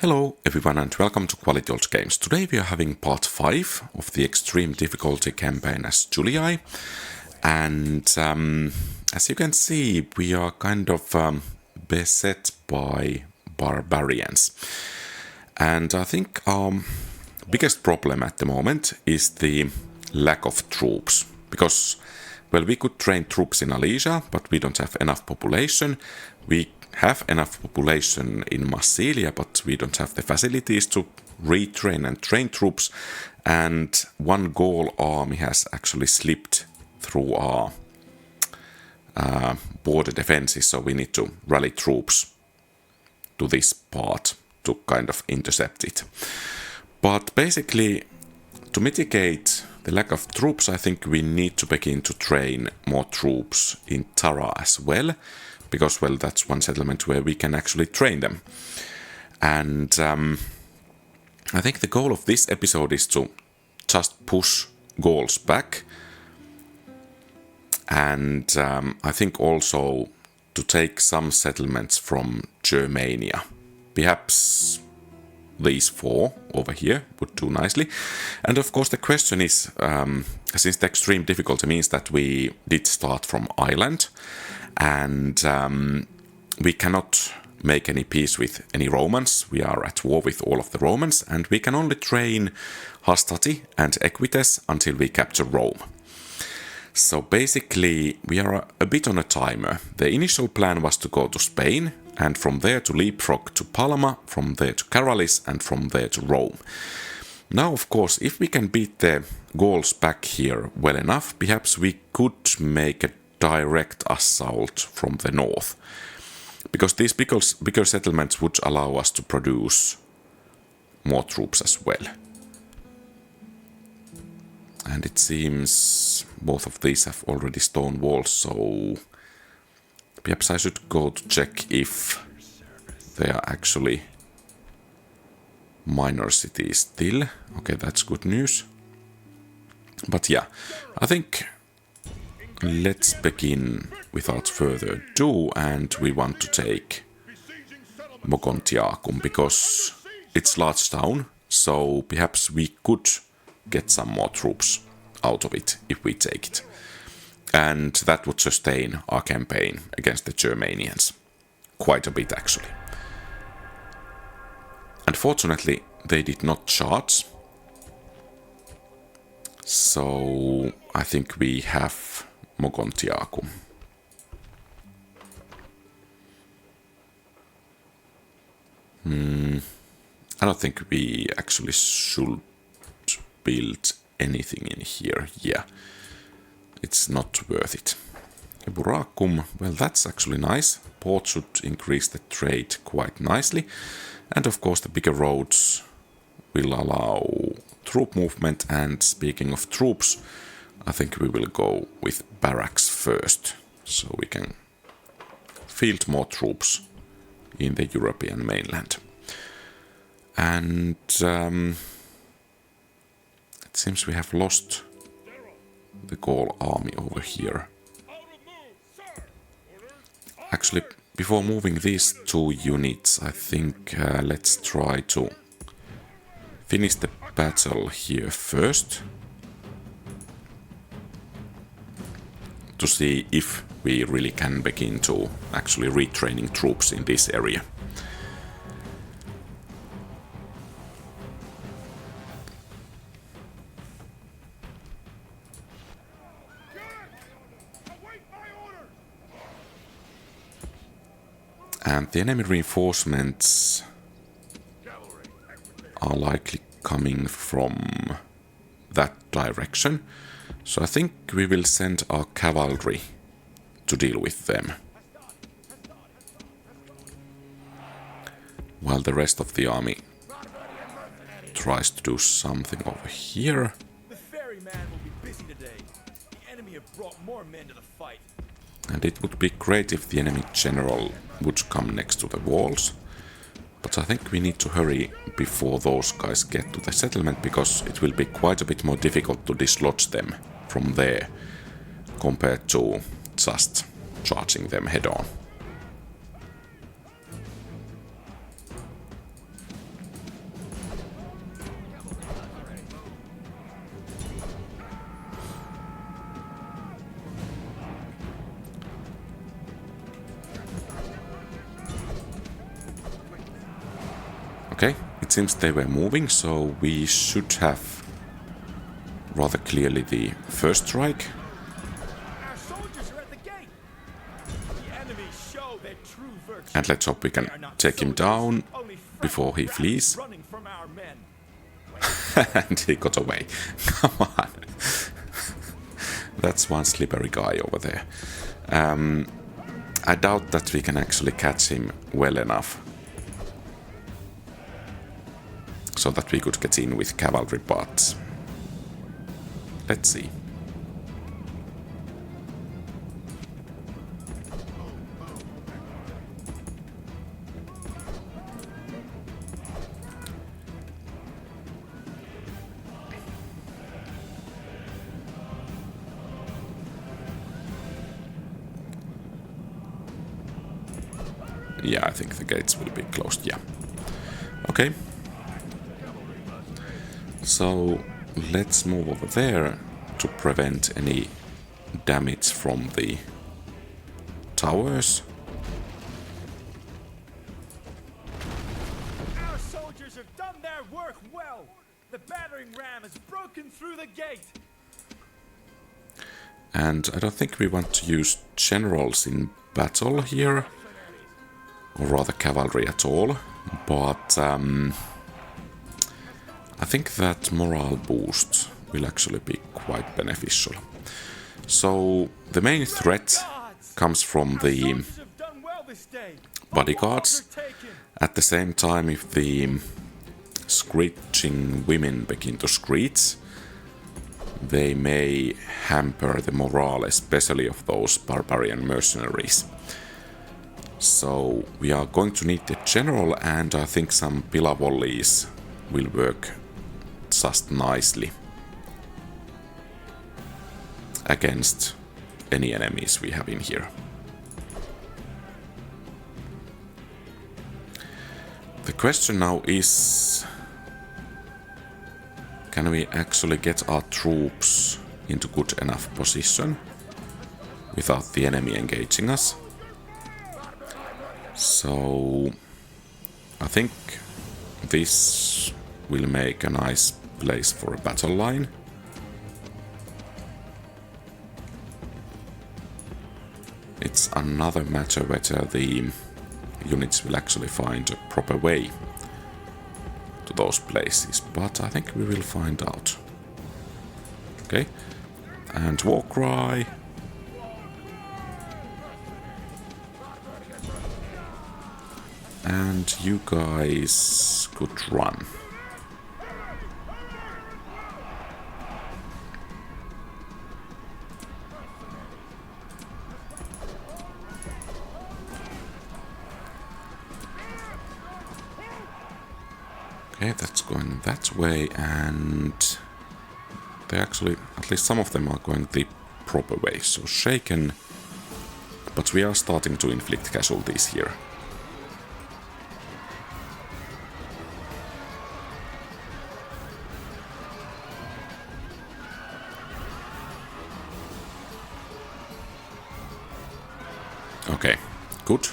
Hello everyone and welcome to QualityOldGames. Today we are having part 5 of the extreme difficulty campaign as Julii. And as you can see, we are kind of beset by barbarians. And I think our biggest problem at the moment is the lack of troops. Because, well, we could train troops in Massilia, but we don't have enough population. We have enough population in Massilia, but we don't have the facilities to retrain and train troops. And one Gaul army has actually slipped through our border defenses, so we need to rally troops to this part to kind of intercept it. But basically, to mitigate the lack of troops, I think we need to begin to train more troops in Tara as well. Because, well, that's one settlement where we can actually train them. And I think the goal of this episode is to just push Gauls back. And I think also to take some settlements from Germania. Perhaps these 4 over here would do nicely. And of course the question is, since the extreme difficulty means that we did start from island, and we cannot make any peace with any Romans. We are at war with all of the Romans, and we can only train Hastati and Equites until we capture Rome. So basically, we are a bit on a timer. The initial plan was to go to Spain, and from there to leapfrog to Palma, from there to Caralis, and from there to Rome. Now, of course, if we can beat the Gauls back here well enough, perhaps we could make a direct assault from the north, because these bigger settlements would allow us to produce more troops as well. And it seems both of these have already stone walls, so perhaps I should go to check if they are actually minor cities still. Okay, that's good news. But yeah, I think let's begin without further ado, and we want to take Mogontiacum because it's large town, so perhaps we could get some more troops out of it if we take it. And that would sustain our campaign against the Germanians quite a bit actually. Unfortunately, they did not charge, so I think we have Mogontiacum. I don't think we actually should build anything in here. Yeah, it's not worth it. Buracum, well, that's actually nice. Port should increase the trade quite nicely. And of course the bigger roads will allow troop movement. And speaking of troops, I think we will go with barracks first, so we can field more troops in the European mainland. And it seems we have lost the Gaul army over here. Actually, before moving these 2 units, I think let's try to finish the battle here first, to see if we really can begin to actually retraining troops in this area. And the enemy reinforcements are likely coming from that direction. So I think we will send our cavalry to deal with them, while the rest of the army tries to do something over here. The ferryman will be busy today. The enemy have brought more men to the fight. And it would be great if the enemy general would come next to the walls. But I think we need to hurry before those guys get to the settlement, because it will be quite a bit more difficult to dislodge them from there compared to just charging them head on. Okay, it seems they were moving, so we should have rather clearly the first strike. Our soldiers are at the gate. The enemy show their true virtue. And let's hope we can They are not take him soldiers, down only before he fat flees. running from our men. And he got away. Come on. That's one slippery guy over there. I doubt that we can actually catch him well enough so that we could get in with cavalry, but let's see. Yeah, I think the gates will be closed, yeah. Okay. So, let's move over there to prevent any damage from the towers. Our soldiers have done their work well. The battering ram has broken through the gate. And I don't think we want to use generals in battle here, or rather cavalry at all, but I think that morale boost will actually be quite beneficial. So the main threat comes from the Soldiers have done well this day. bodyguards. Walls are taken. At the same time, if the screeching women begin to screech, they may hamper the morale, especially of those barbarian mercenaries. So we are going to need the general, and I think some pillar volleys will work just nicely against any enemies we have in here. The question now is, can we actually get our troops into good enough position without the enemy engaging us? So I think this will make a nice place for a battle line. It's another matter whether the units will actually find a proper way to those places, but I think we will find out. Okay, and war cry. And you guys could run. Okay, that's going that way, and they actually, at least some of them are going the proper way, so shaken, but we are starting to inflict casualties here. Okay, good.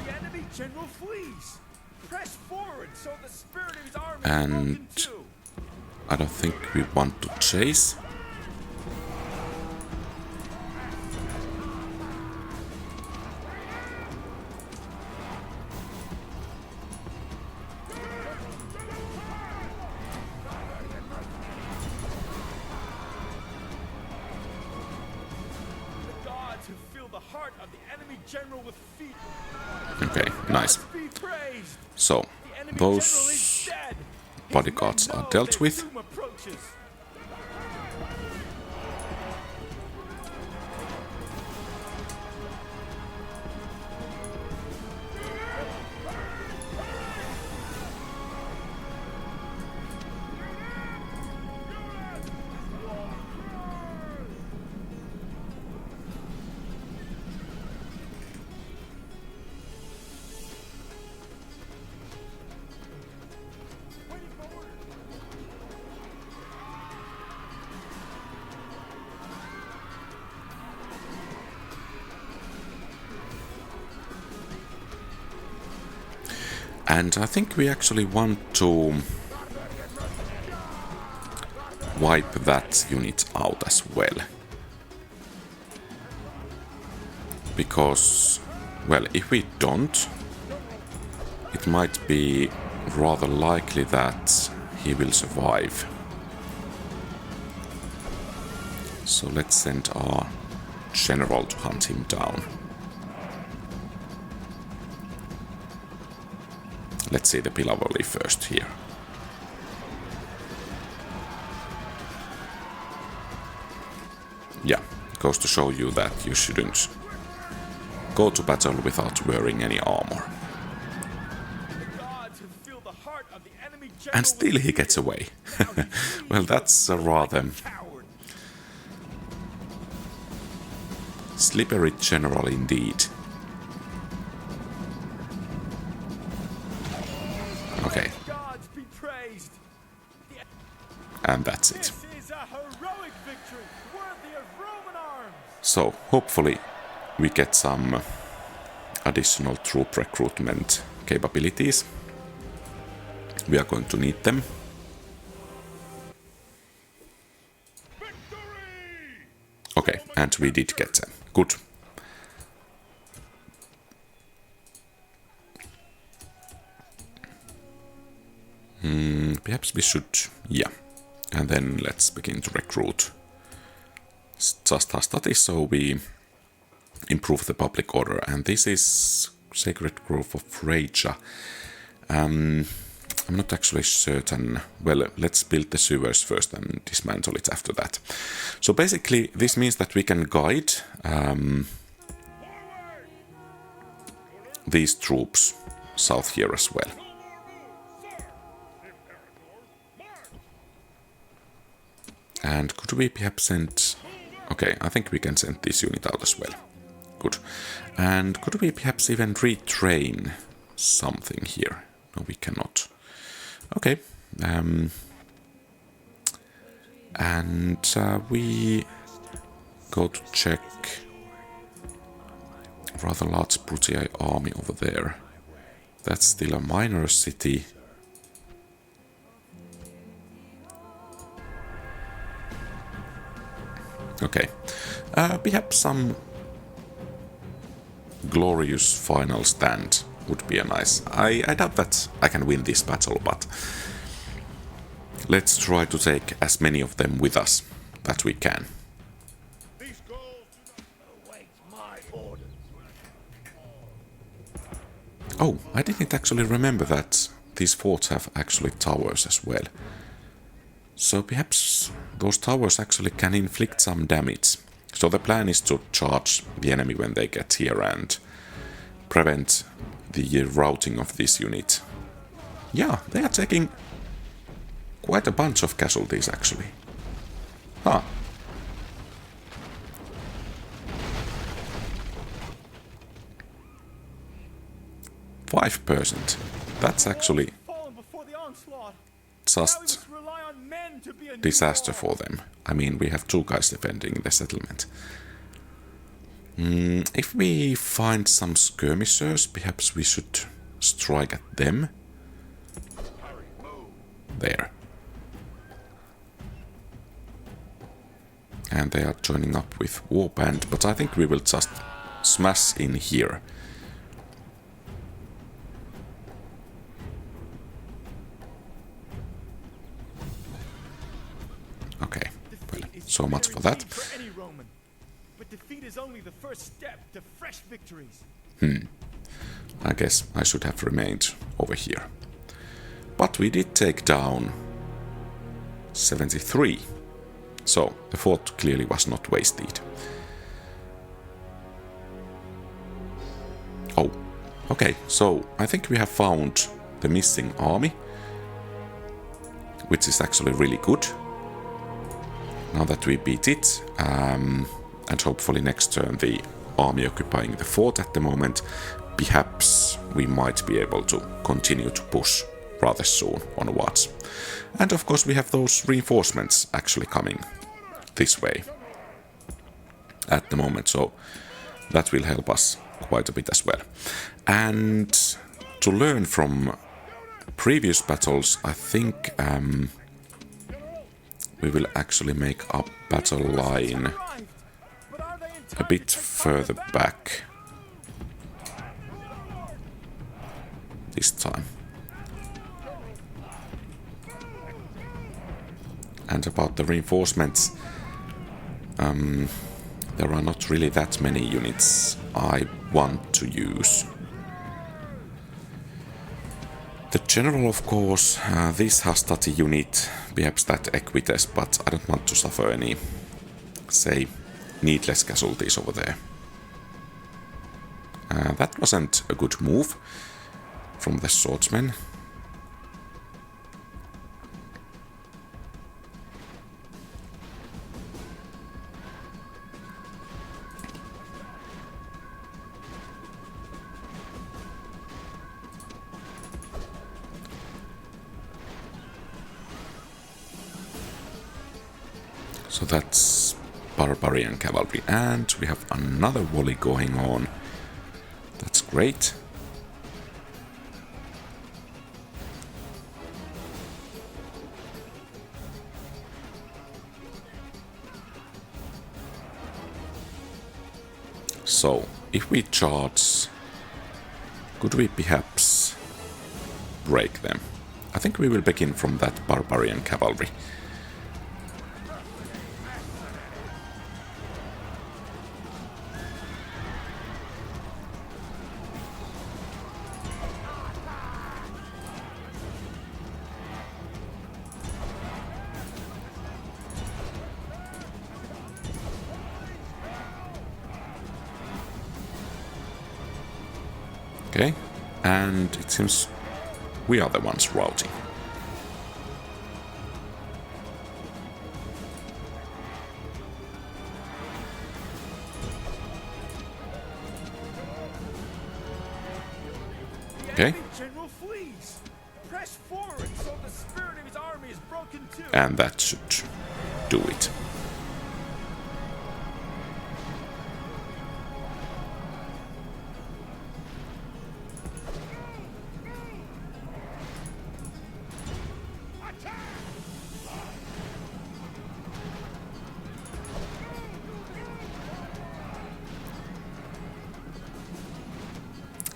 The enemy general flees. Press forward so the spirit of his army And is broken too. I don't think we want to chase. The gods who fill the heart of the enemy general with fear. Okay, nice. Be praised. So, The enemy general is those dead. His bodyguards men are know dealt their with. doom approaches. And I think we actually want to wipe that unit out as well. Because, well, if we don't, it might be rather likely that he will survive. So let's send our general to hunt him down. Let's see the Pillar Volley first here. Yeah, goes to show you that you shouldn't go to battle without wearing any armor. And still he gets away. Well, that's a rather slippery general indeed. Okay. And that's it. So, hopefully we get some additional troop recruitment capabilities. We are going to need them. Okay, and we did get them. Good. Perhaps we should... yeah. And then let's begin to recruit. Just Hastati, so we improve the public order. And this is Sacred Grove of Raja. I'm not actually certain. Well, let's build the sewers first and dismantle it after that. So basically, this means that we can guide these troops south here as well. And could we perhaps send... okay, I think we can send this unit out as well. Good. And could we perhaps even retrain something here? No, we cannot. Okay. We go to check rather large Brutii army over there. That's still a minor city. Okay. Perhaps some glorious final stand would be a nice... I doubt that I can win this battle, but let's try to take as many of them with us that we can. These Gauls do not await my orders. Oh, I didn't actually remember that these forts have actually towers as well. So perhaps those towers actually can inflict some damage. So the plan is to charge the enemy when they get here and prevent the routing of this unit. Yeah, they are taking quite a bunch of casualties actually. Huh. %. That's actually just disaster for them. I mean, we have 2 guys defending the settlement. If we find some skirmishers, perhaps we should strike at them. There. And they are joining up with Warband, but I think we will just smash in here. Okay, well, so much for that. But defeat is only the first step to fresh victories. I guess I should have remained over here. But we did take down 73. So the fort clearly was not wasted. Oh, okay, so I think we have found the missing army, which is actually really good. Now that we beat it, and hopefully next turn the army occupying the fort at the moment, perhaps we might be able to continue to push rather soon onwards. And of course we have those reinforcements actually coming this way at the moment, so that will help us quite a bit as well. And to learn from previous battles, I think we will actually make our battle line a bit further back this time. And about the reinforcements, there are not really that many units I want to use. The general, of course, this Hastati unit, perhaps that Equites, but I don't want to suffer any, say, needless casualties over there. That wasn't a good move from the swordsmen. So that's barbarian cavalry, and we have another volley going on. That's great. So, if we charge, could we perhaps break them? I think we will begin from that barbarian cavalry. Okay, and it seems we are the ones routing. Okay. General flees. Press forward so the spirit of his army is broken too. And that should do it.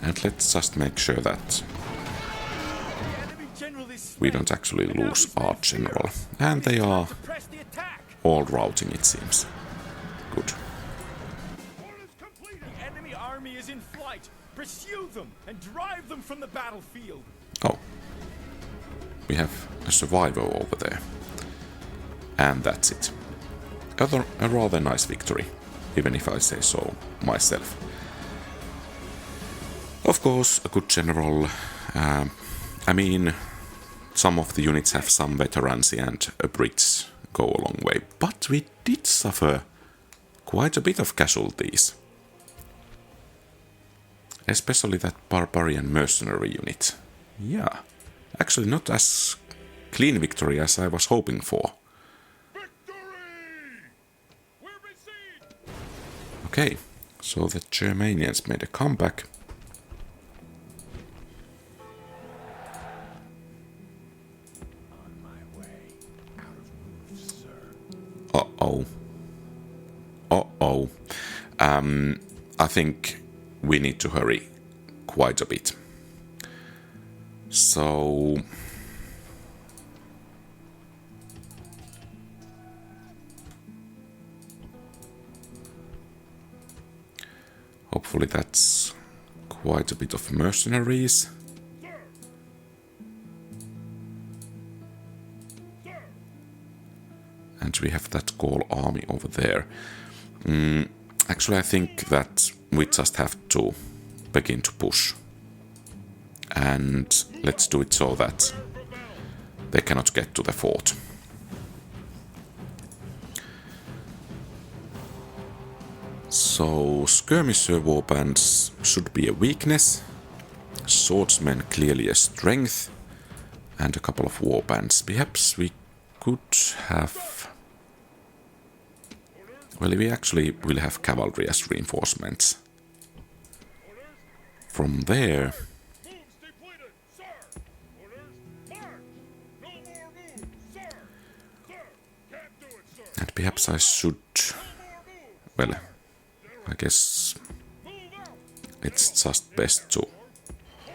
And let's just make sure that we don't actually lose our general. And they are all routing, it seems. Good. The enemy army is in flight. Pursue them and drive them from the battlefield. Oh. We have a survivor over there. And that's it. A rather nice victory, even if I say so myself. Of course, a good general. I mean, some of the units have some veterans and a bridge go a long way. But we did suffer quite a bit of casualties. Especially that barbarian mercenary unit. Yeah, actually not as clean victory as I was hoping for. Okay, so the Germanians made a comeback. Uh-oh. Uh-oh. I think we need to hurry quite a bit. So... hopefully that's quite a bit of mercenaries. And we have that Gaul army over there. Actually, I think that we just have to begin to push. And let's do it so that they cannot get to the fort. So, skirmisher warbands should be a weakness. Swordsmen clearly a strength. And a couple of warbands. Perhaps we could have... well, we actually will have cavalry as reinforcements. From there... And perhaps I should... Well, I guess it's just best to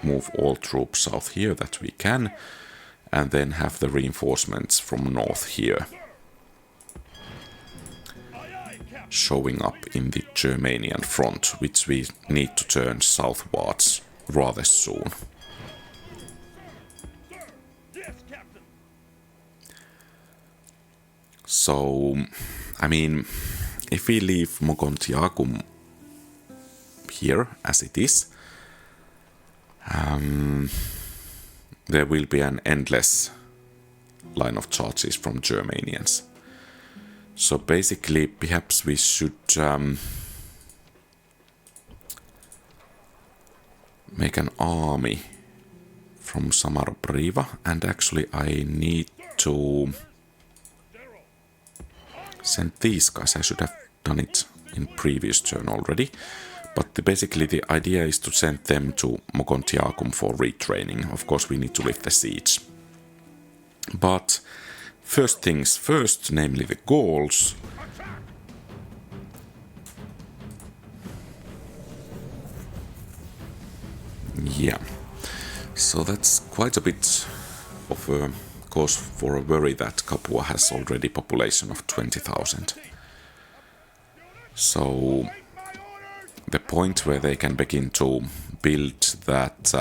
move all troops south here that we can, and then have the reinforcements from north here showing up in the Germanian front, which we need to turn southwards rather soon. So, I mean, if we leave Mogontiacum here as it is, there will be an endless line of charges from Germanians. So basically, perhaps we should make an army from Samaropriva, and actually I need to send these guys. I should have done it in previous turn already. But basically the idea is to send them to Mogontiacum for retraining. Of course we need to lift the siege. But first things first, namely the Gauls. Yeah, so that's quite a bit of a cause for a worry that Capua has already a population of 20,000. So the point where they can begin to build that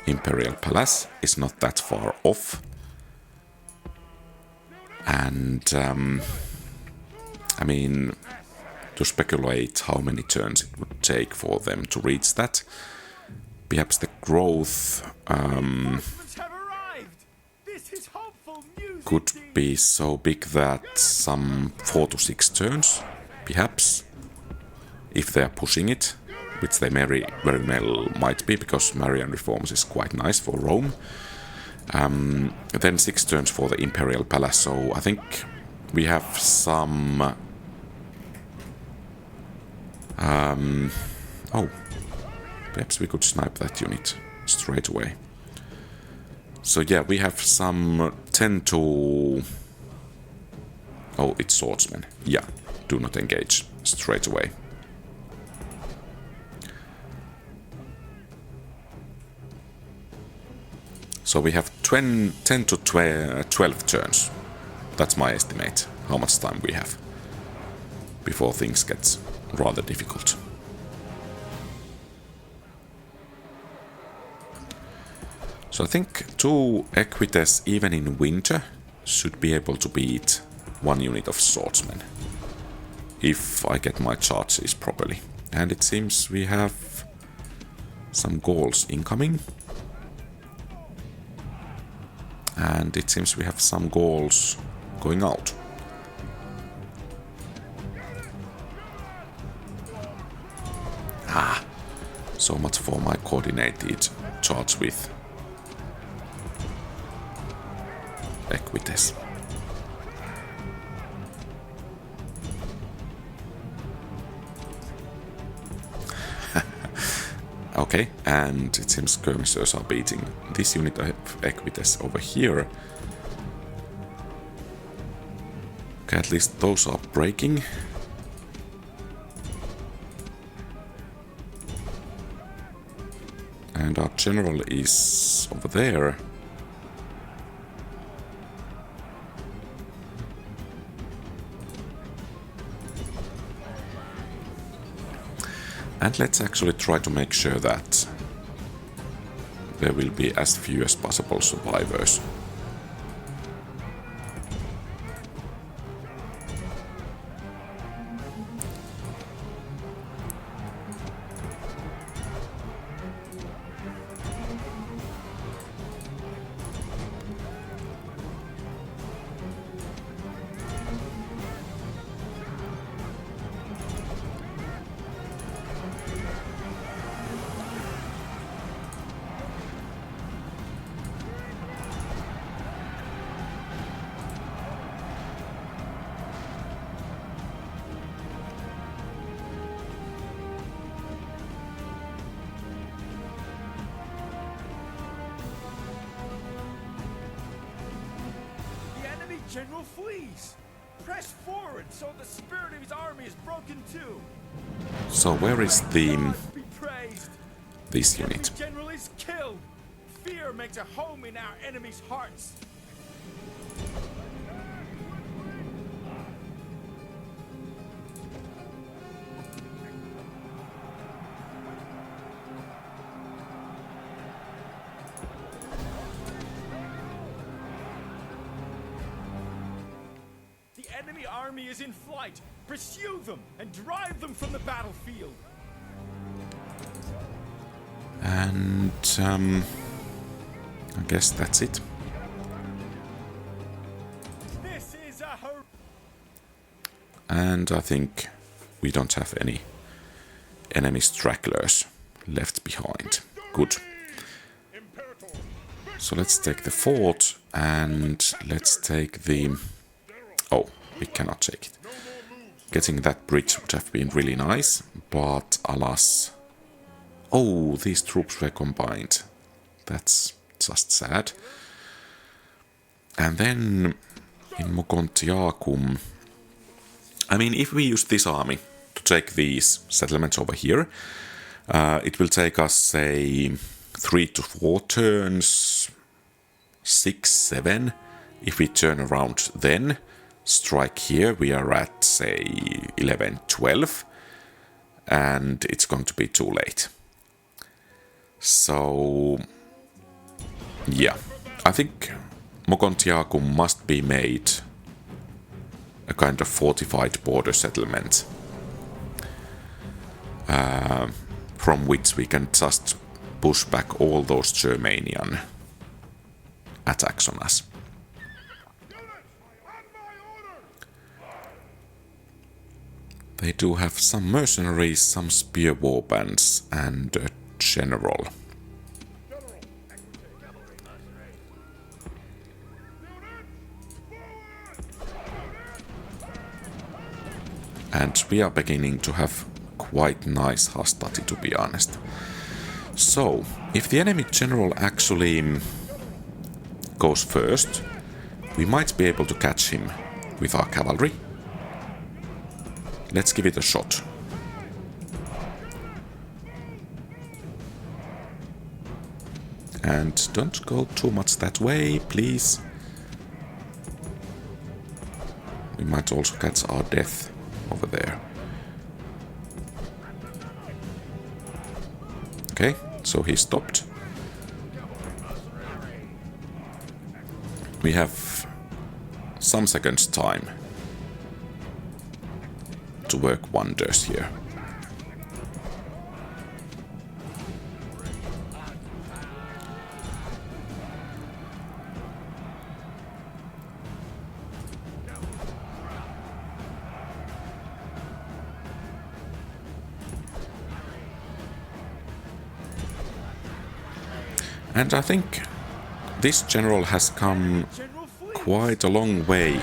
imperial palace is not that far off. And I mean, to speculate how many turns it would take for them to reach that, perhaps the growth could be so big that some 4 to 6 turns, perhaps, if they are pushing it, which they very well might be, because Marian reforms is quite nice for Rome. Then 6 turns for the imperial palace, so I think we have some... oh, perhaps we could snipe that unit straight away. So yeah, we have some 10 to... Oh, it's swordsmen. Yeah, do not engage straight away. So we have 10 to 12 turns. That's my estimate, how much time we have before things get rather difficult. So I think 2 Equites, even in winter, should be able to beat 1 unit of swordsmen, if I get my charges properly. And it seems we have some Gauls incoming. And it seems we have some Gauls going out. Ah, so much for my coordinated charge with Equites. Okay, and it seems skirmishers are beating this unit of Equites over here. Okay, at least those are breaking. And our general is over there. And let's actually try to make sure that there will be as few as possible survivors. general flees. Press forward so the spirit of his army is broken too. So where is the Gods be praised. this Every unit? general is killed. Fear makes a home in our enemies' hearts. The enemy army is in flight. Pursue them and drive them from the battlefield. And I guess that's it. This is a And I think we don't have any enemy stragglers left behind. Good. So let's take the fort and let's take the... Oh, we cannot take it. Getting that bridge would have been really nice, but alas... Oh, these troops were combined. That's just sad. And then in Mogontiacum... I mean, if we use this army to take these settlements over here, it will take us, say, 3 to 4 turns, 6, 7. If we turn around then, strike here, we are at, say, 11, 12. And it's going to be too late. So, yeah, I think Mogontiacum must be made a kind of fortified border settlement from which we can just push back all those Germanian attacks on us. They do have some mercenaries, some spear warbands, and a general. And we are beginning to have quite nice Hastati, to be honest. So, if the enemy general actually goes first, we might be able to catch him with our cavalry. Let's give it a shot. And don't go too much that way, please. We might also catch our death over there. Okay, so he stopped. We have some seconds time to work wonders here. And I think this general has come quite a long way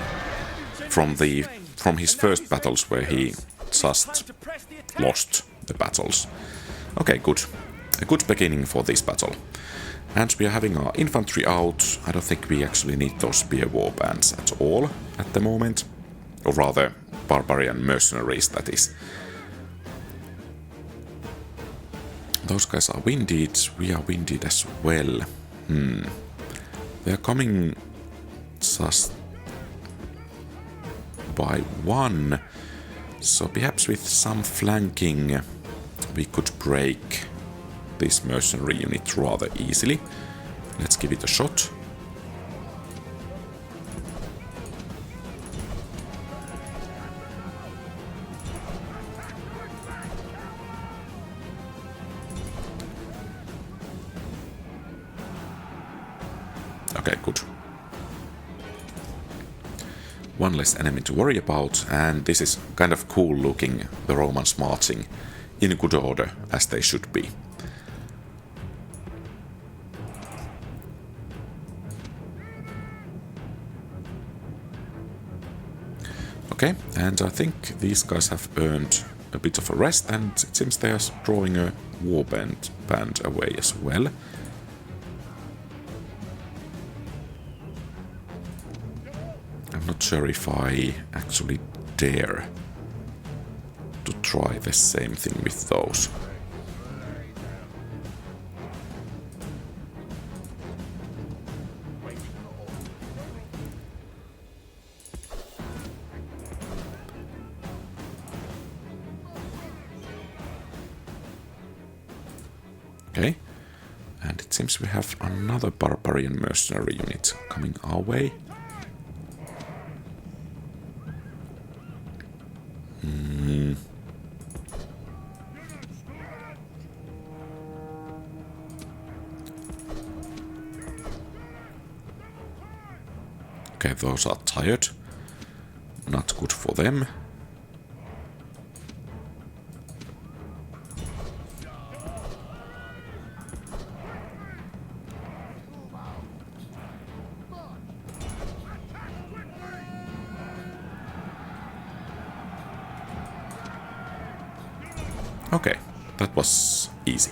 from his first battles where he just lost the battles. Okay, good. A good beginning for this battle. And we are having our infantry out. I don't think we actually need those spear warbands at all at the moment. Or rather, barbarian mercenaries, that is. Those guys are winded, we are winded as well. They are coming just by one. So perhaps with some flanking we could break this mercenary unit rather easily. Let's give it a shot. Okay, good. One less enemy to worry about, and this is kind of cool looking, the Romans marching in good order, as they should be. Okay, and I think these guys have earned a bit of a rest, and it seems they are drawing a warband away as well. I'm not sure if I actually dare to try the same thing with those. Okay, and it seems we have another barbarian mercenary unit coming our way. Okay, those are tired. Not good for them. Okay, that was easy.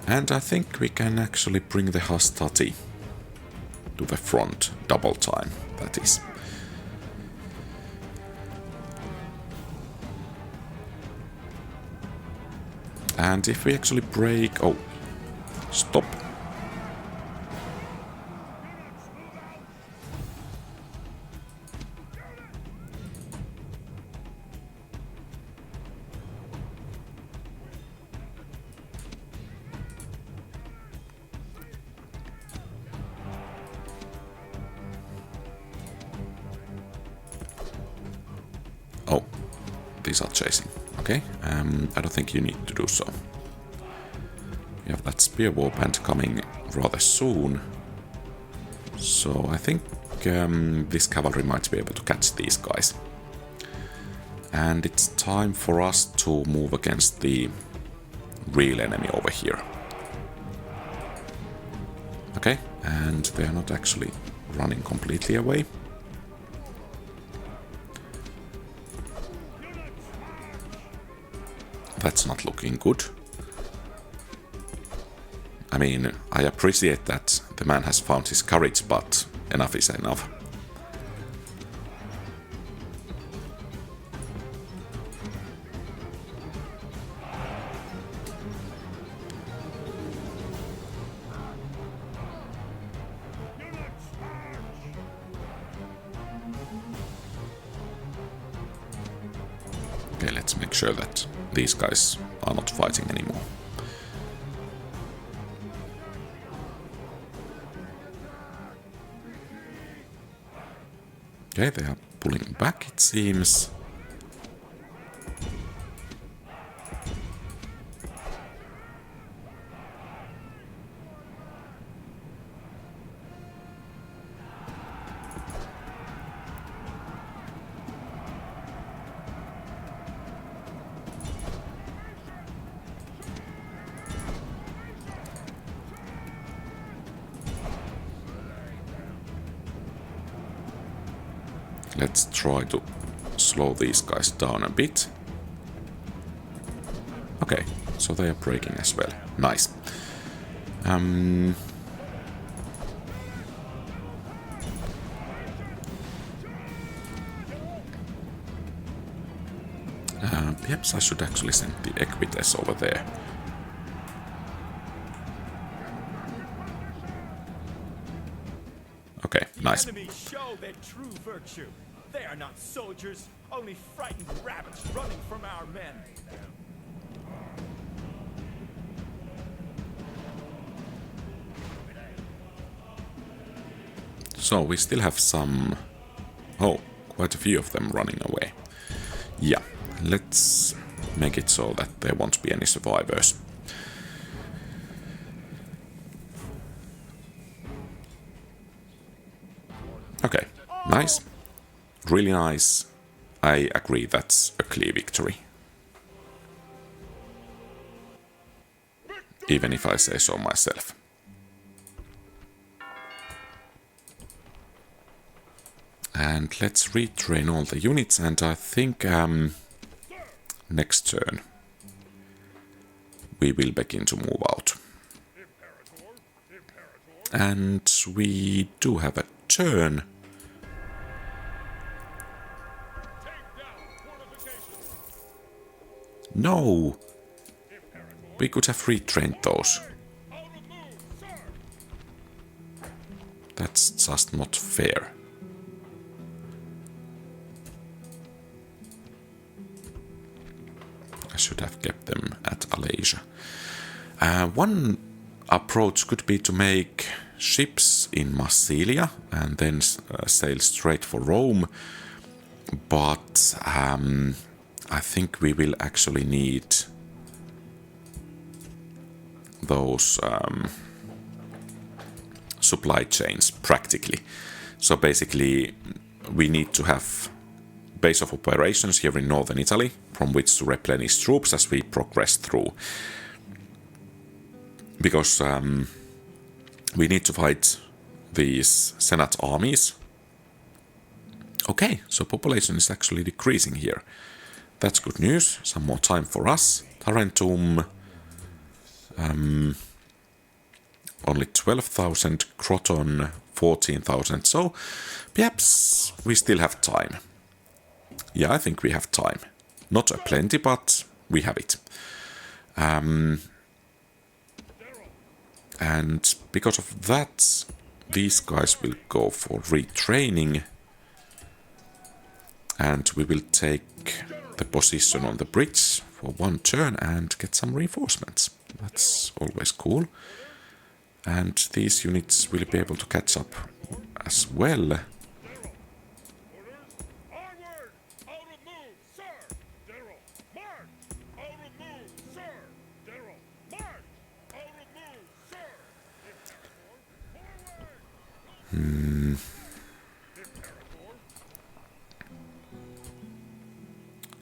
And I think we can actually bring the Hastati to the front, double time, that is. And if we actually break... Oh, stop. Oh, these are chasing. Okay, I don't think you need to do so. We have that spear war band coming rather soon. So I think this cavalry might be able to catch these guys. And it's time for us to move against the real enemy over here. Okay, and they are not actually running completely away. That's not looking good. I mean, I appreciate that the man has found his courage, but enough is enough. Okay, let's make sure that these guys are not fighting anymore. Okay, they are pulling back, it seems. Let's try to slow these guys down a bit. Okay, so they are breaking as well. Nice. Perhaps I should actually send the Equites over there. Okay, nice. Enemies show their true virtue. They are not soldiers, only frightened rabbits running from our men. So we still have some... Oh, quite a few of them running away. Yeah, let's make it so that there won't be any survivors. Okay, nice. Really nice. I agree, that's a clear victory. Even if I say so myself. And let's retrain all the units, and I think next turn we will begin to move out. And we do have a turn. No! We could have retrained those. That's just not fair. I should have kept them at Alasia. One approach could be to make ships in Massilia and then sail straight for Rome, but I think we will actually need those supply chains practically. So basically we need to have base of operations here in northern Italy from which to replenish troops as we progress through. Because we need to fight these Senate armies. Okay, so population is actually decreasing here. That's good news. Some more time for us. Tarentum, only 12,000. Croton, 14,000. So perhaps we still have time. Yeah, I think we have time. Not a plenty, but we have it. And because of that, these guys will go for retraining. And we will take the position on the bridge for one turn and get some reinforcements. That's always cool. And these units will be able to catch up as well.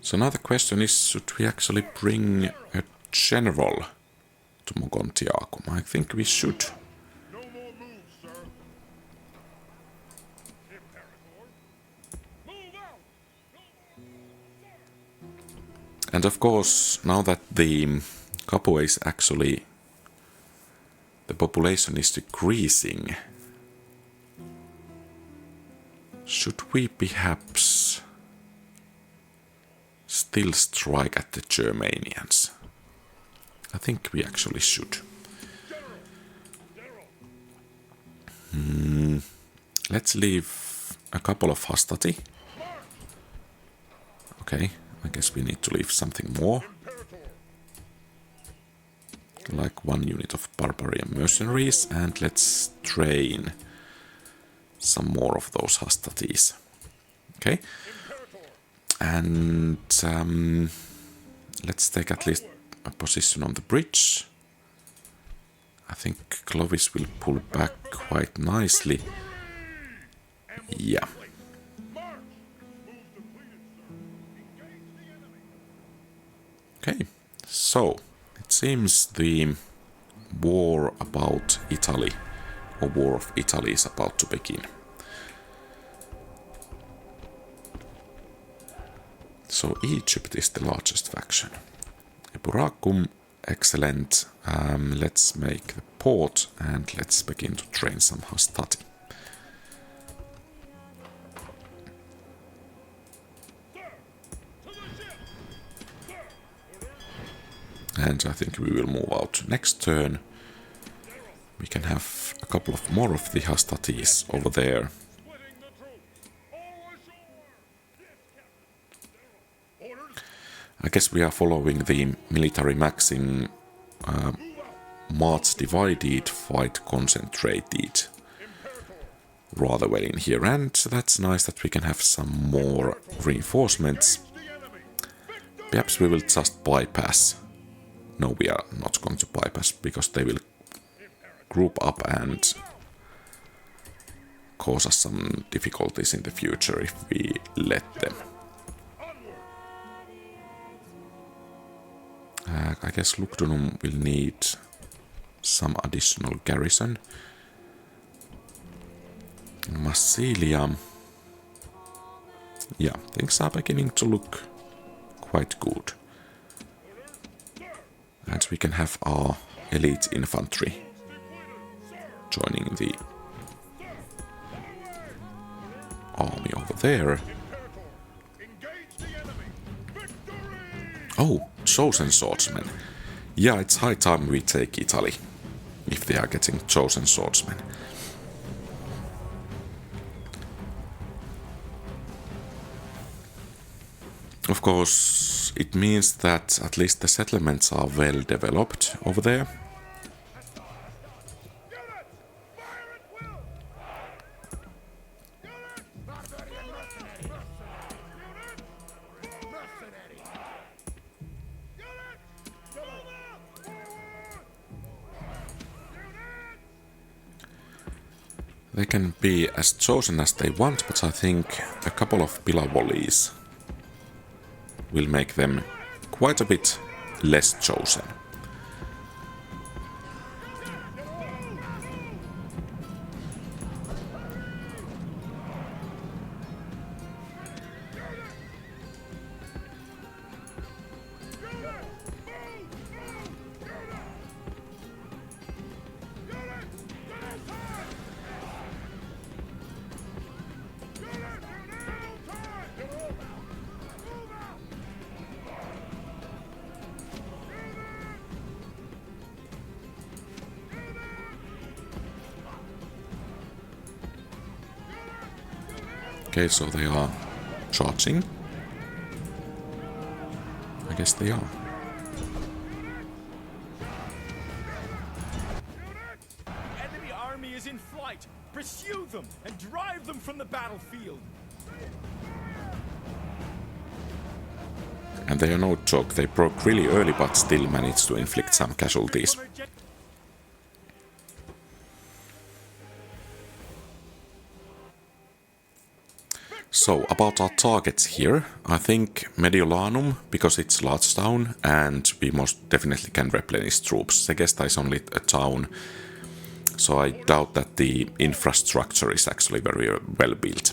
So now the question is, should we actually bring a general to Mogontiacum? I think we should. And of course, now that the Capua is actually, the population is decreasing, should we perhaps still strike at the Germanians? I think we actually should. Let's leave a couple of Hastati. Okay, I guess we need to leave something more. Like one unit of barbarian mercenaries, and let's train some more of those Hastatis. Okay. And let's take at least a position on the bridge. I think Clovis will pull back quite nicely. Yeah. Okay, so it seems the war about Italy, or War of Italy, is about to begin. So Egypt is the largest faction. Eburacum, excellent. Let's make the port and let's begin to train some Hastati. And I think we will move out next turn. We can have a couple of more of the Hastatis over there. I guess we are following the military maxing march divided, fight concentrated rather well in here. And that's nice that we can have some more reinforcements. Perhaps we will just bypass. No, we are not going to bypass, because they will group up and cause us some difficulties in the future if we let them. I guess Lugdunum will need some additional garrison. Massilia. Yeah, things are beginning to look quite good. And we can have our elite infantry joining the army over there. Oh, chosen swordsmen. Yeah, it's high time we take Italy, if they are getting chosen swordsmen. Of course, it means that at least the settlements are well developed over there. They can be as chosen as they want, but I think a couple of pillar volleys will make them quite a bit less chosen. Okay, so they are charging. I guess they are. The enemy army is in flight. Pursue them and drive them from the battlefield. And they are no joke, they broke really early but still managed to inflict some casualties. So, about our targets here, I think Mediolanum, because it's a large town, and we most definitely can replenish troops. Segesta is only a town, so I doubt that the infrastructure is actually very well built.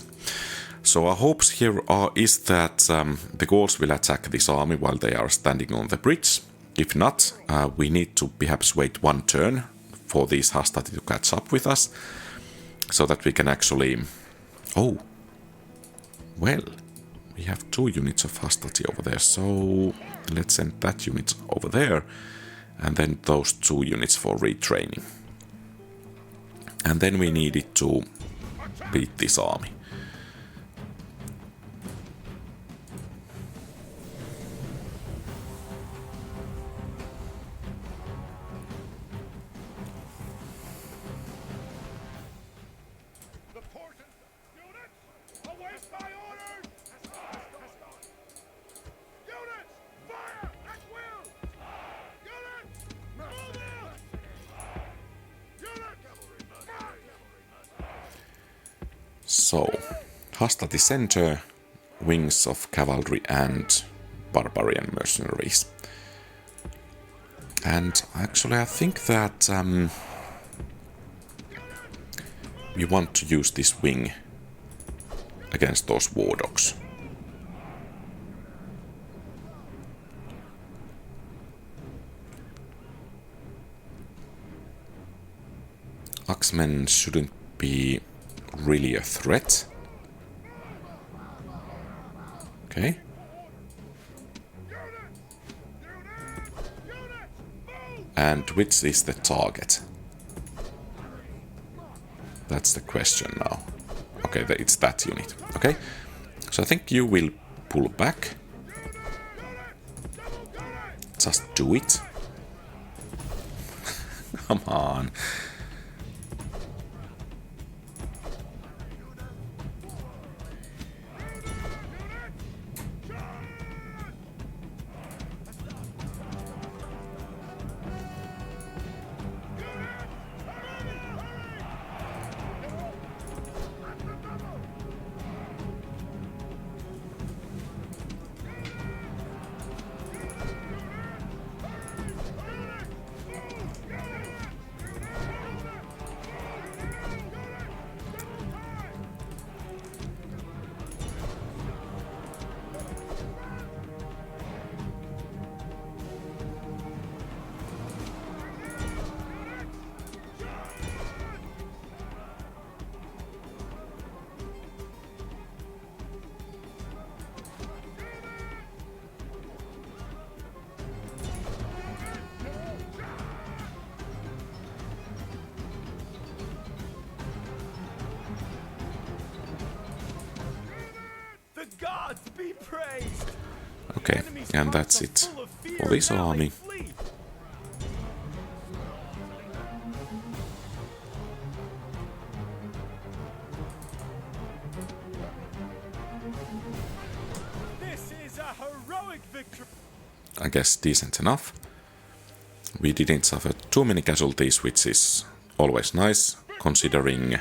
So our hopes here is that the Gauls will attack this army while they are standing on the bridge. If not, we need to perhaps wait one turn for these Hastati to catch up with us, so that we can actually... Oh! Well, we have 2 units of Hastati over there, so let's send that unit over there, and then those 2 units for retraining. And then we needed to beat this army. So, Hastati center, wings of cavalry and barbarian mercenaries. And actually I think that we want to use this wing against those war dogs. Axemen shouldn't be really a threat. Okay. And which is the target? That's the question now. Okay, it's that unit. Okay. So I think you will pull back. Just do it. Come on. gods be praised. Okay, and that's it for this army. This is a heroic victory. I guess decent enough. We didn't suffer too many casualties, which is always nice, considering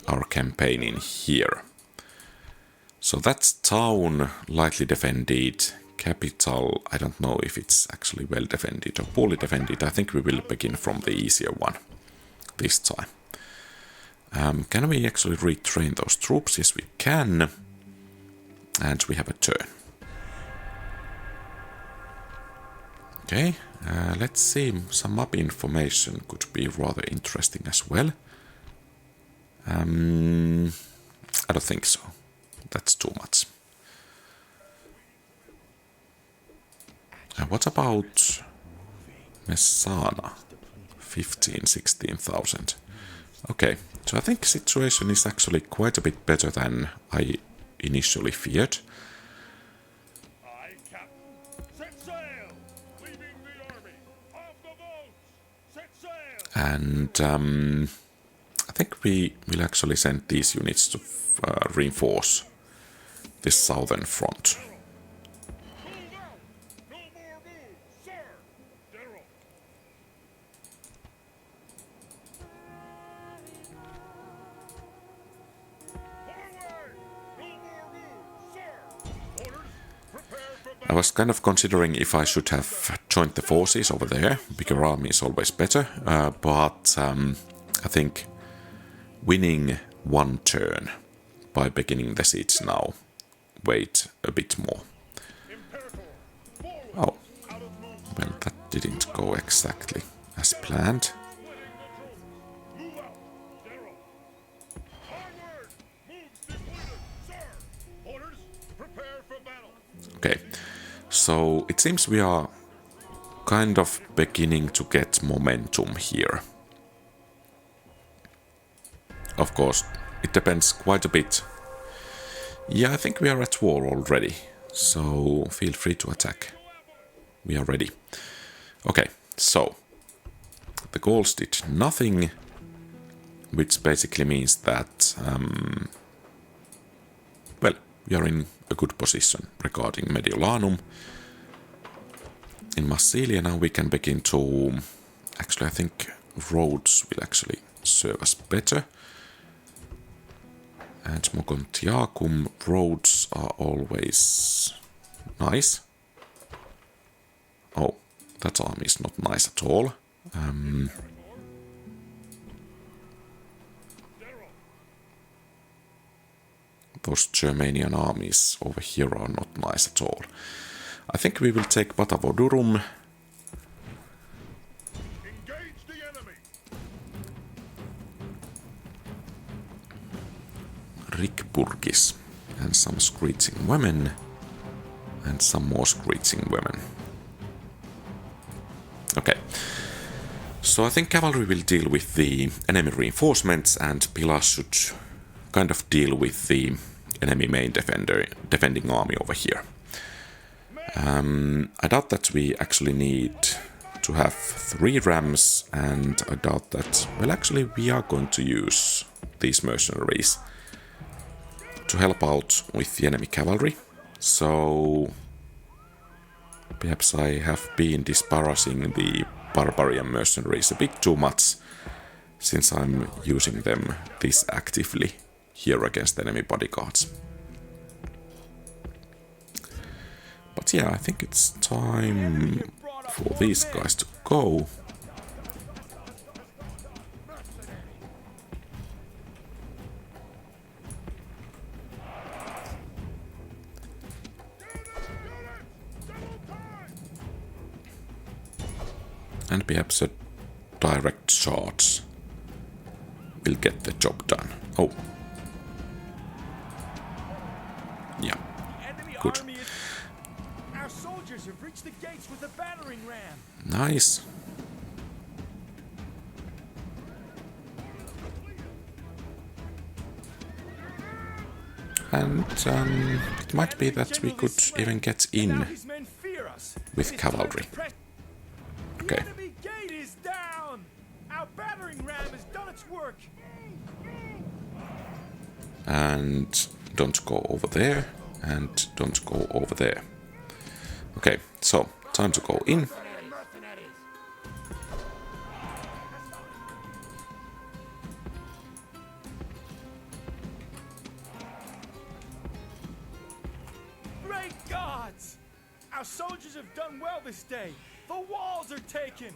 our campaign in here. So that's town, lightly defended. Capital, I don't know if it's actually well defended or poorly defended. I think we will begin from the easier one this time. Can we actually retrain those troops? Yes, we can. And we have a turn. Okay, let's see. Some map information could be rather interesting as well. I don't think so. That's too much. What about Messana? 16,000. Okay, so I think situation is actually quite a bit better than I initially feared. And I think we will actually send these units to reinforce this southern front. I was kind of considering if I should have joined the forces over there. Bigger army is always better, but I think winning one turn by beginning the siege now weighed a bit more. Oh, well, that didn't go exactly as planned. Okay, so it seems we are kind of beginning to get momentum here. Of course, it depends quite a bit. Yeah, I think we are at war already, so feel free to attack. We are ready. Okay, so the Gauls did nothing, which basically means that, well, we are in a good position regarding Mediolanum. In Massilia now we can begin to... Actually, I think roads will actually serve us better. And Mogontiacum, roads are always nice. Oh, that army is not nice at all. Those Germanian armies over here are not nice at all. I think we will take Batavorudum. Rickburgis. And some screeching women. And some more screeching women. Okay. So I think cavalry will deal with the enemy reinforcements and pillars should kind of deal with the enemy main defending army over here. I doubt that we actually need to have 3 rams, and I doubt that... Well, actually, we are going to use these mercenaries to help out with the enemy cavalry. So perhaps I have been disparaging the barbarian mercenaries a bit too much, since I'm using them this actively here against enemy bodyguards. But yeah, I think it's time for these guys to go. And perhaps a direct charge will get the job done. Oh. Yeah. Good. Our soldiers have reached the gates with a battering ram. Nice. and it might be that we could even get in with cavalry. Okay. The enemy gate is down. Our battering ram has done its work. And don't go over there, and don't go over there. Okay, so time to go in. Great gods! Our soldiers have done well this day. The walls are taken.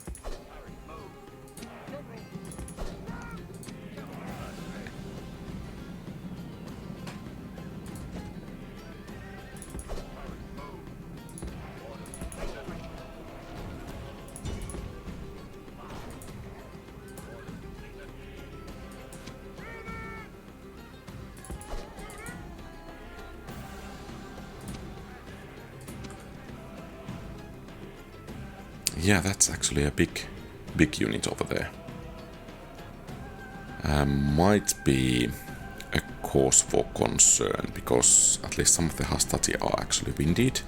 Yeah, that's actually a big unit over there. Might be a cause for concern, because at least some of the Hastati are actually winded.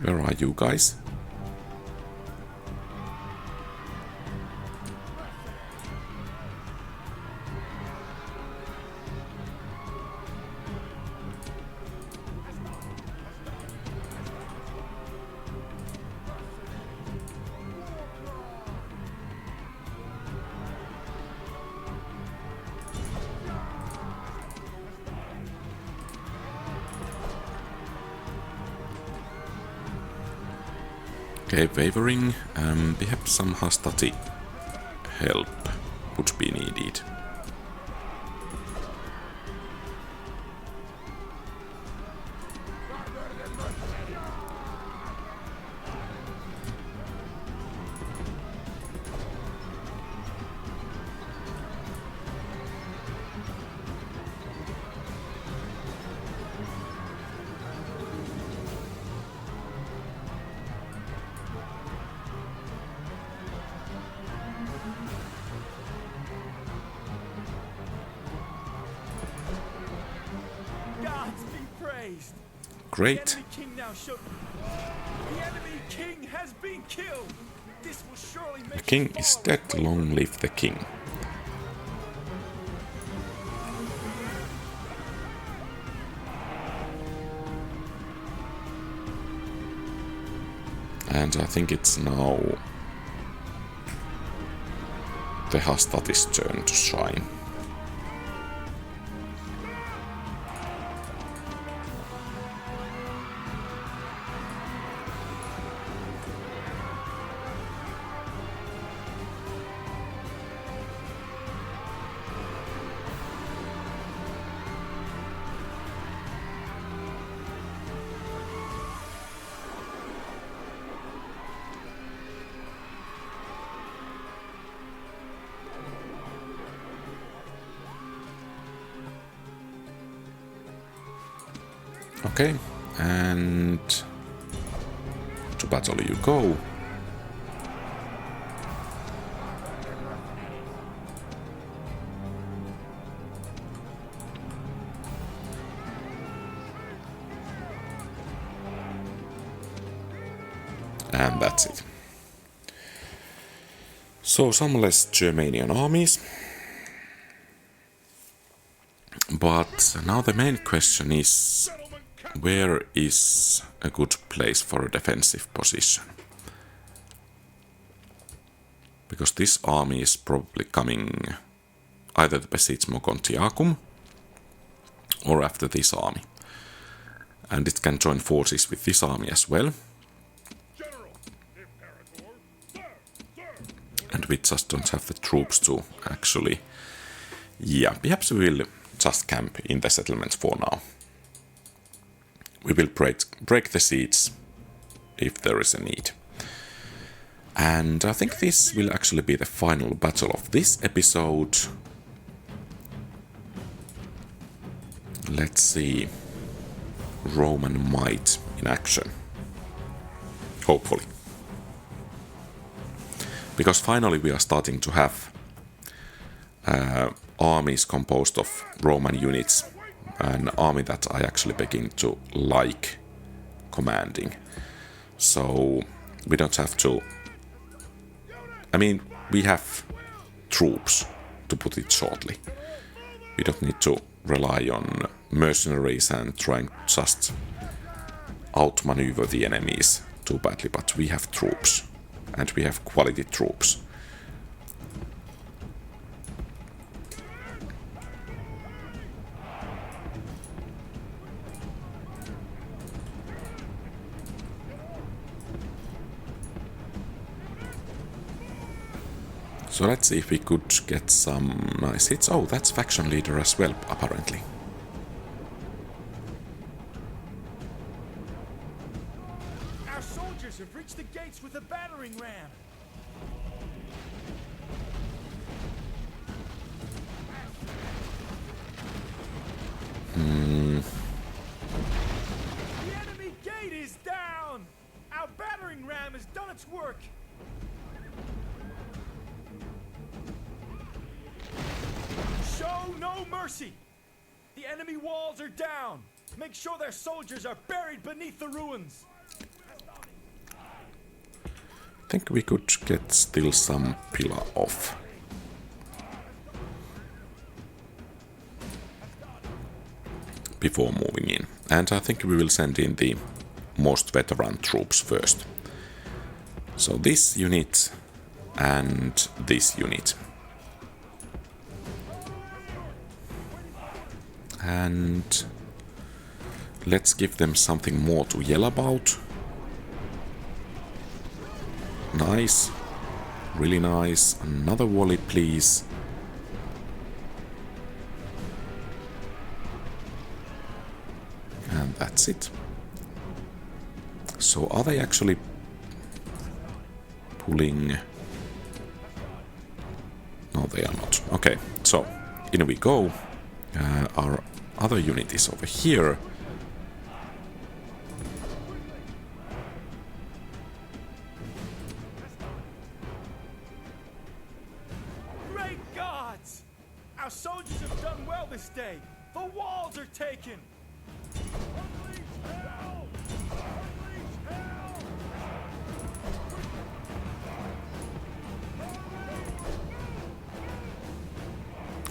Where are you guys? Okay, wavering. Perhaps some Hastati help would be needed. Great. The enemy king has been killed. This will surely make The king is dead. Long live the king. And I think it's now the Hastati's turn to shine. Okay, and to battle you go. And that's it. So some less Germanian armies. But now the main question is, where is a good place for a defensive position? Because this army is probably coming either to besiege Mogontiacum or after this army. And it can join forces with this army as well. And we just don't have the troops to actually... Yeah, perhaps we will just camp in the settlements for now. We will break the siege if there is a need. And I think this will actually be the final battle of this episode. Let's see Roman might in action. Hopefully. Because finally we are starting to have armies composed of Roman units. An army that I actually begin to like commanding. So we don't have to... I mean, we have troops, to put it shortly. We don't need to rely on mercenaries and trying just outmaneuver the enemies too badly, but we have troops, and we have quality troops. So let's see if we could get some nice hits. Oh, that's faction leader as well, apparently. Our soldiers have reached the gates with a battering ram. The enemy gate is down. Our battering ram has done its work. Show no mercy! The enemy walls are down! Make sure their soldiers are buried beneath the ruins! I think we could get still some pillar off. Before moving in. And I think we will send in the most veteran troops first. So this unit and this unit. And let's give them something more to yell about. Nice. Really nice. Another volley, please. And that's it. So are they actually pulling... No, they are not. Okay, so in we go. Our other unit is over here. Great gods! Our soldiers have done well this day. The walls are taken.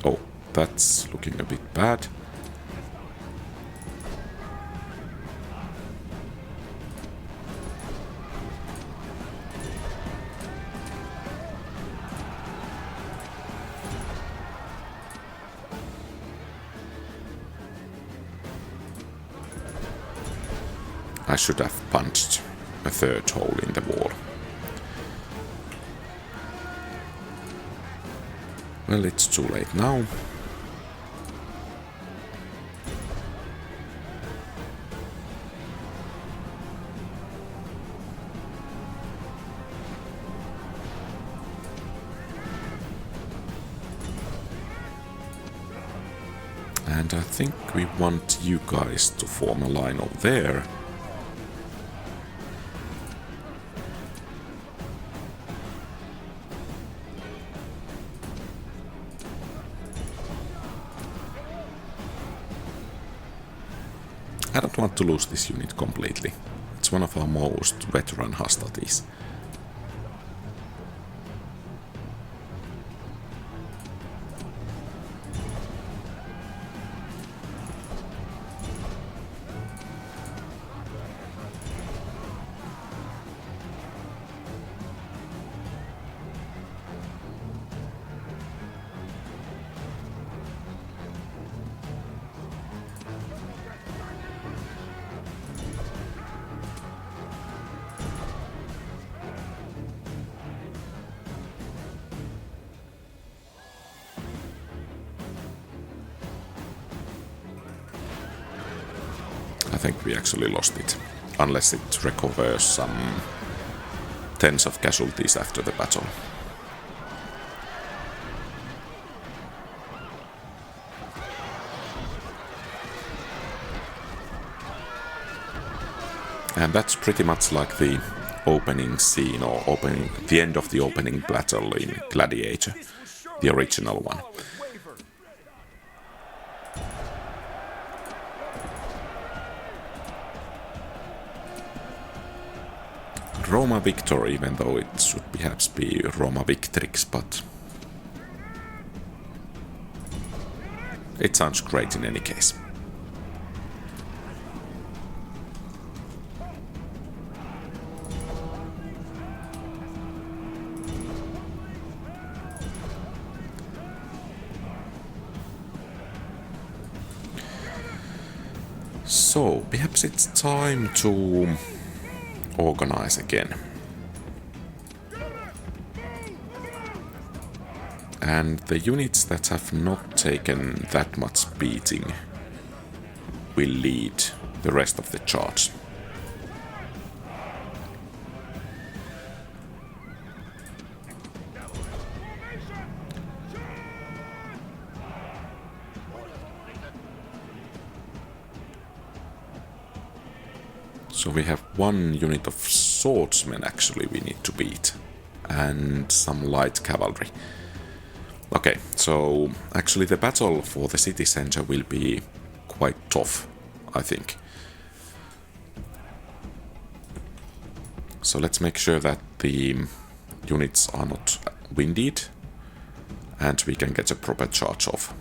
Oh, that's looking a bit bad. I should have punched a third hole in the wall. Well, it's too late now. And I think we want you guys to form a line over there. I don't want to lose this unit completely. It's one of our most veteran Hastatis. I think we actually lost it, unless it recovers some tens of casualties after the battle. And that's pretty much like the opening scene, or the end of the opening battle in Gladiator, the original one. Roma Victor, even though it should perhaps be Roma Victrix, but it sounds great in any case. So, perhaps it's time to organize again. And the units that have not taken that much beating will lead the rest of the charge. So we have one unit of swordsmen actually we need to beat, and some light cavalry. Okay, so actually the battle for the city center will be quite tough, I think. So let's make sure that the units are not winded, and we can get a proper charge off.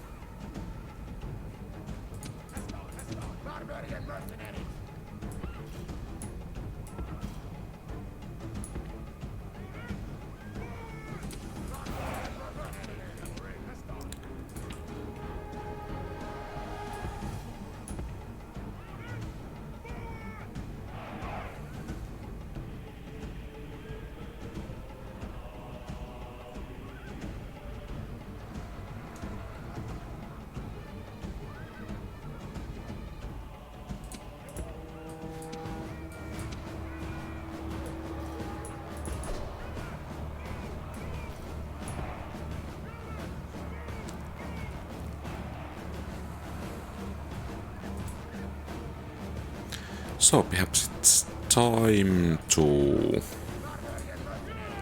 So perhaps it's time to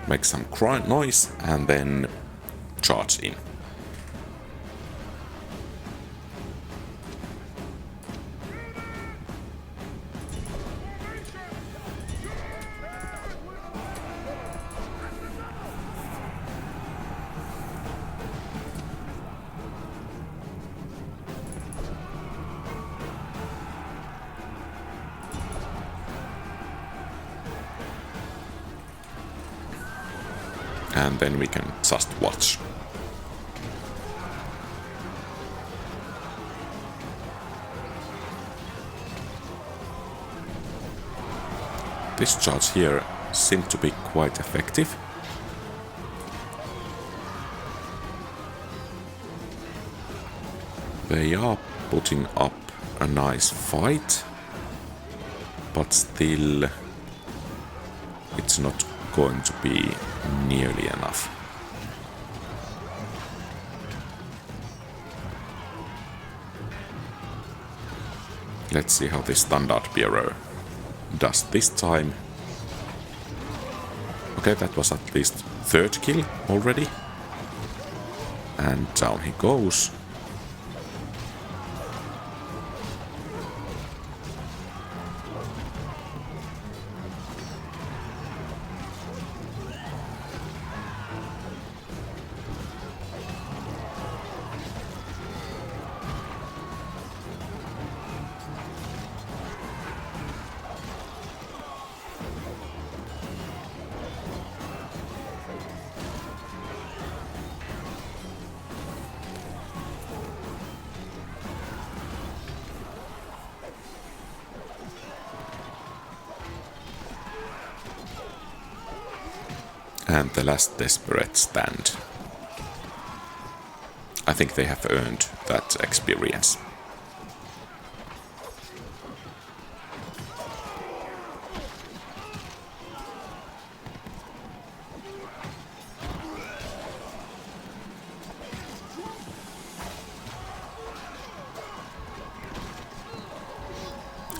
make some noise and then charge in. And then we can just watch. This charge here seemed to be quite effective. They are putting up a nice fight, but still it's not going to be nearly enough. Let's see how the standard bearer does this time. Okay, that was at least third kill already. And down he goes. And the last desperate stand. I think they have earned that experience.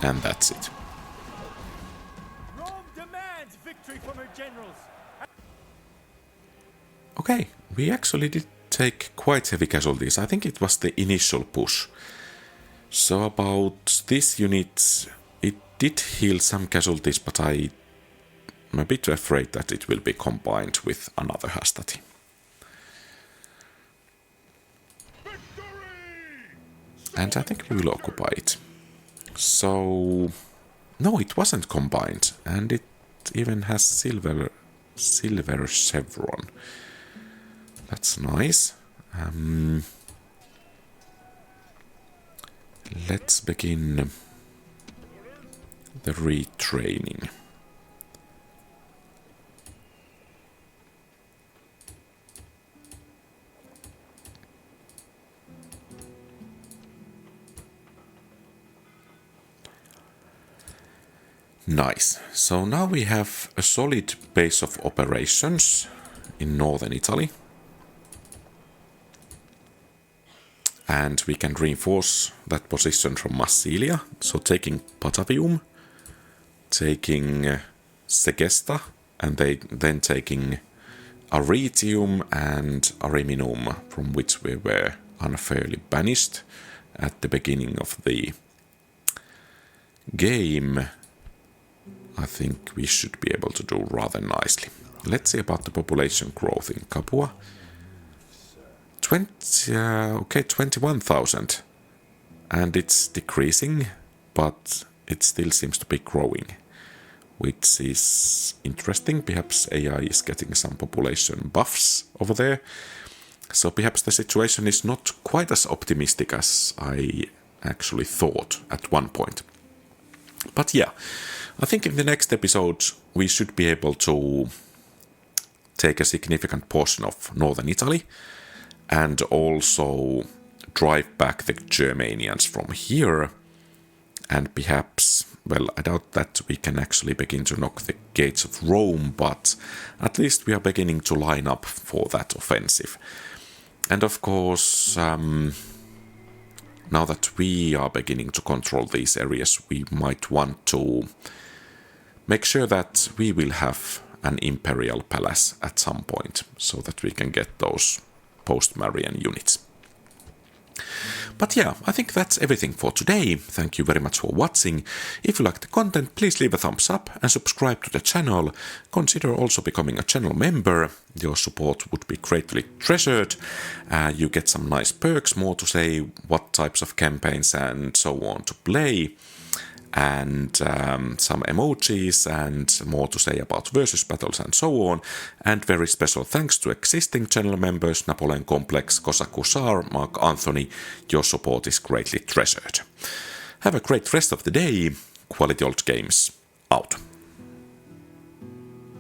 And that's it. Rome demands victory from her generals. Okay, we actually did take quite heavy casualties. I think it was the initial push. So about this unit, it did heal some casualties, but I'm a bit afraid that it will be combined with another Hastati. And I think we will occupy it. So no, it wasn't combined, and it even has silver chevron. That's nice. Let's begin the retraining. Nice. So now we have a solid base of operations in northern Italy. And we can reinforce that position from Massilia. So taking Batavorudum, taking Segesta, and then taking Arretium and Ariminum, from which we were unfairly banished at the beginning of the game. I think we should be able to do rather nicely. Let's see about the population growth in Capua. 21,000. And it's decreasing, but it still seems to be growing, which is interesting. Perhaps AI is getting some population buffs over there. So perhaps the situation is not quite as optimistic as I actually thought at one point. But yeah, I think in the next episode we should be able to take a significant portion of northern Italy and also drive back the Germanians from here. And perhaps, well, I doubt that we can actually begin to knock the gates of Rome, but at least we are beginning to line up for that offensive. And of course, now that we are beginning to control these areas, we might want to make sure that we will have an imperial palace at some point, so that we can get those post-Marian units. But yeah, I think that's everything for today. Thank you very much for watching. If you like the content, please leave a thumbs up and subscribe to the channel. Consider also becoming a channel member. Your support would be greatly treasured. You get some nice perks, more to say, what types of campaigns and so on to play, and some emojis and more to say about versus battles and so on. And very special thanks to existing channel members Napoleon Complex, Kosaku Sar, Mark Anthony. Your support is greatly treasured. Have a great rest of the day. QualityOldGames out.